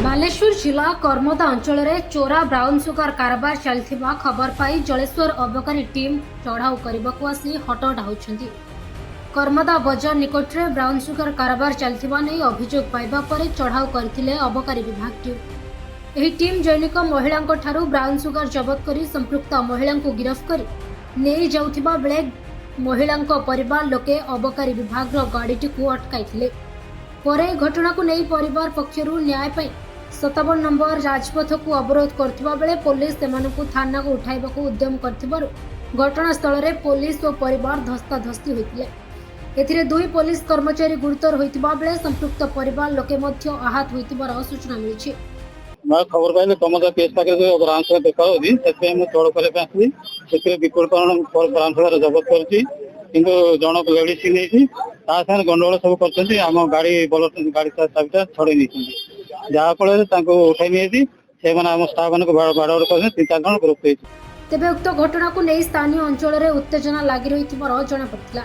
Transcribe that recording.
बालेश्वर जिला कर्मदा अंचल में चोरा ब्राउन सुगर कारबार चलथिबा खबर पाई जलेश्वर अबकारी टीम चढ़ाऊ करने आसी हटहटा होती। कर्मदा बजार निकट में ब्राउन सुगर कारबार चलथिबा नहीं अभियोग पाइबा पर चढ़ाऊ करथिले अबकारी विभाग टीम। एही टीम जैनिक महिलांक ठारू ब्राउन सुगर जबत करी संपृक्त महिला को गिरफ्त कर नहीं जाउथिबा बेले महिलांक परिवार लोके अबकारी विभाग गाड़ीटी को अटकाई परे घटना को नहीं परिवार पक्षरु न्याय पाई 57 नंबर राजपथ को अवरोध करथिबा बेले पुलिस सेमानकु थाना को उठाइबाकु उद्यम करथिबारु घटनास्थल रे पुलिस और परिवार धस्ताधस्ती होइतिले। एथिरे दुई पुलिस कर्मचारी गुरुतर होइतिबा बेले संपृक्त परिवार लोके मध्य आहत होइतिबार सूचना मिलिछि। मैं खबर पाइले कमदा केस पाके जो ब्रांच में देखा होदी सेते मैं तोड़ करे आसी सेते विपुलकरण ब्रांच रे जबत करछि किंतु जनक लेडीज नै छी ता साथ गंडगोल सब करछन्ती हम गाड़ी बोलर गाड़ी चाबिटा छड़े नै जहाँ फल उठाई नहीं से स्टाफ मान बाड़ाड़ कर 3-4 जन ग्रुप। तेबे उक्त घटना को नहीं स्थानीय अंचल में उत्तेजना लगी रही जना पड़ा।